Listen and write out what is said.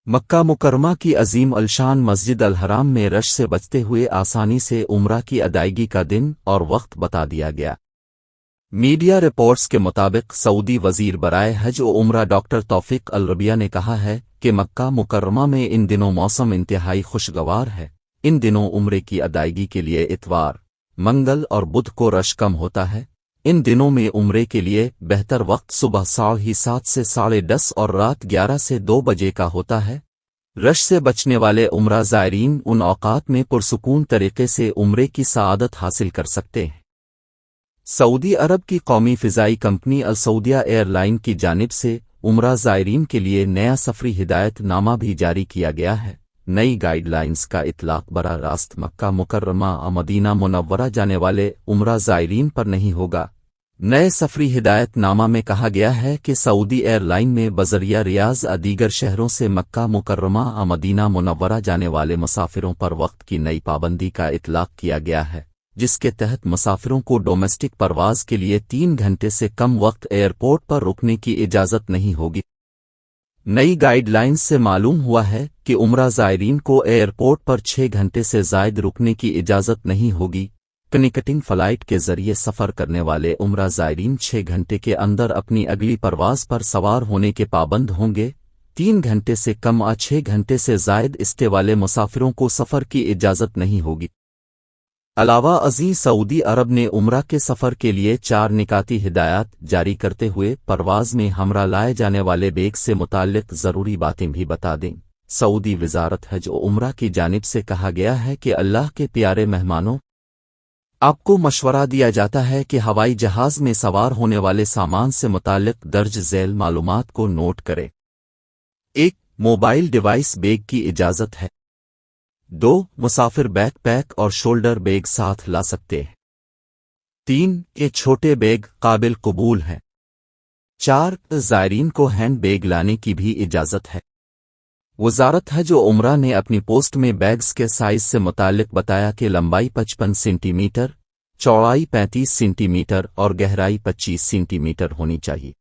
مکہ مکرمہ کی عظیم الشان مسجد الحرام میں رش سے بچتے ہوئے آسانی سے عمرہ کی ادائیگی کا دن اور وقت بتا دیا گیا۔ میڈیا رپورٹس کے مطابق سعودی وزیر برائے حج و عمرہ ڈاکٹر توفیق الربیہ نے کہا ہے کہ مکہ مکرمہ میں ان دنوں موسم انتہائی خوشگوار ہے۔ ان دنوں عمرے کی ادائیگی کے لیے اتوار، منگل اور بدھ کو رش کم ہوتا ہے۔ ان دنوں میں عمرے کے لیے بہتر وقت صبح 7:30 سے 10:30 اور رات 11 سے 2 بجے کا ہوتا ہے۔ رش سے بچنے والے عمرہ زائرین ان اوقات میں پرسکون طریقے سے عمرے کی سعادت حاصل کر سکتے ہیں۔ سعودی عرب کی قومی فضائی کمپنی السعودیہ ایئر لائن کی جانب سے عمرہ زائرین کے لیے نیا سفری ہدایت نامہ بھی جاری کیا گیا ہے۔ نئی گائیڈ لائنز کا اطلاق براہ راست مکہ مکرمہ اور مدینہ منورہ جانے والے عمرہ زائرین پر نہیں ہوگا۔ نئے سفری ہدایت نامہ میں کہا گیا ہے کہ سعودی ایئر لائن میں بذریعہ ریاض دیگر شہروں سے مکہ مکرمہ اور مدینہ منورہ جانے والے مسافروں پر وقت کی نئی پابندی کا اطلاق کیا گیا ہے، جس کے تحت مسافروں کو ڈومیسٹک پرواز کے لیے 3 گھنٹے سے کم وقت ایئرپورٹ پر رکنے کی اجازت نہیں ہوگی۔ نئی گائیڈ لائنز سے معلوم ہوا ہے کہ عمرہ زائرین کو ایئرپورٹ پر 6 گھنٹے سے زائد رکنے کی اجازت نہیں ہوگی۔ کنیکٹنگ فلائٹ کے ذریعے سفر کرنے والے عمرہ زائرین 6 گھنٹے کے اندر اپنی اگلی پرواز پر سوار ہونے کے پابند ہوں گے۔ 3 گھنٹے سے کم اور 6 گھنٹے سے زائد اسٹے والے مسافروں کو سفر کی اجازت نہیں ہوگی۔ علاوہ ازیں سعودی عرب نے عمرہ کے سفر کے لیے 4 نکاتی ہدایات جاری کرتے ہوئے پرواز میں ہمراہ لائے جانے والے بیگ سے متعلق ضروری باتیں بھی بتا دیں۔ سعودی وزارت حج و عمرہ کی جانب سے کہا گیا ہے کہ اللہ کے پیارے مہمانوں، آپ کو مشورہ دیا جاتا ہے کہ ہوائی جہاز میں سوار ہونے والے سامان سے متعلق درج ذیل معلومات کو نوٹ کریں۔ 1 موبائل ڈیوائس بیگ کی اجازت ہے۔ 2 مسافر بیک پیک اور شولڈر بیگ ساتھ لا سکتے ہیں۔ 3 یہ چھوٹے بیگ قابل قبول ہیں۔ 4 زائرین کو ہینڈ بیگ لانے کی بھی اجازت ہے۔ وزارت حج و عمرہ نے اپنی پوسٹ میں بیگز کے سائز سے متعلق بتایا کہ لمبائی 55 سینٹی میٹر، چوڑائی 35 سینٹی میٹر اور گہرائی 25 سینٹی میٹر ہونی چاہیے۔